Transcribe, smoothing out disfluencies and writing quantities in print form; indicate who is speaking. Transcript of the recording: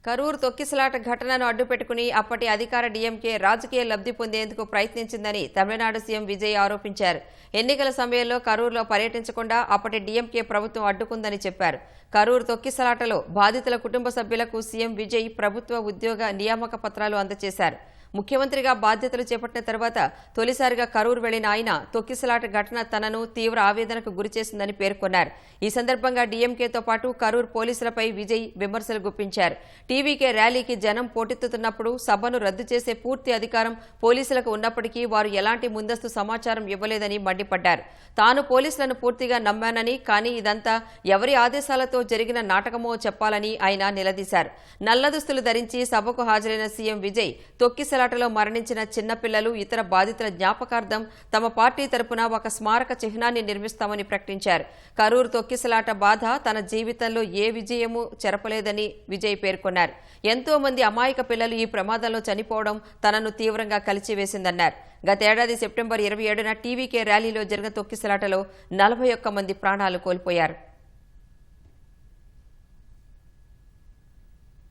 Speaker 1: కరూరు తొక్కిసలాట ఘటనను అడ్డుపెట్టుకుని అప్పటి అధికార డీఎంకే రాజకీయ లబ్ధి పొందేందుకు ప్రయత్నించిందని తమిళనాడు సీఎం విజయ్ ఆరోపించారు. ఎన్నికల సమయంలో కరూరులో పర్యటించకుండా అప్పటి డీఎంకే ప్రభుత్వం అడ్డుకుందని చెప్పారు. కరూరు తొక్కిసలాటలో బాధితుల కుటుంబ సభ్యులకు సీఎం విజయ్ ప్రభుత్వ ఉద్యోగ నియామక పత్రాలు అందజేశారు. ముఖ్యమంత్రిగా బాధ్యతలు చేపట్టిన తర్వాత తొలిసారిగా కరూరు వెళ్లిన ఆయన తొక్కిసలాట ఘటన తనను తీవ్ర ఆవేదనకు గురిచేసిందని పేర్కొన్నారు. ఈ సందర్భంగా డీఎంకేతో పాటు కరూరు పోలీసులపై విజయ్ విమర్శలు గుప్పించారు. టీవీకే ర్యాలీకి జనం పోటెత్తుతున్నప్పుడు సభను రద్దు చేసే పూర్తి అధికారం పోలీసులకు ఉన్నప్పటికీ వారు ఎలాంటి ముందస్తు సమాచారం ఇవ్వలేదని మండిపడ్డారు. తాను పోలీసులను పూర్తిగా నమ్మానని, కానీ ఇదంతా ఎవరి ఆదేశాలతో జరిగిన నాటకమో చెప్పాలని ఆయన నిలదీశారు. నల్లదుస్తులు ధరించి సభకు హాజరైన సీఎం విజయ్ తొక్కిసలాటలో మరణించిన చిన్నపిల్లలు, ఇతర బాధితుల జ్ఞాపకార్థం తమ పార్టీ తరపున ఒక స్మారక చిహ్నాన్ని నిర్మిస్తామని ప్రకటించారు. కరూరు తొక్కిసలాట బాధ తన జీవితంలో ఏ విజయమూ చెరపలేదని విజయ్ పేర్కొన్నారు. ఎంతో మంది అమాయక పిల్లలు ఈ ప్రమాదంలో చనిపోవడం తనను తీవ్రంగా కలిచివేసిందన్నారు. గతేడాది సెప్టెంబర్ 27న టీవీకే ర్యాలీలో జరిగిన తొక్కిసలాటలో 41 మంది ప్రాణాలు కోల్పోయారు.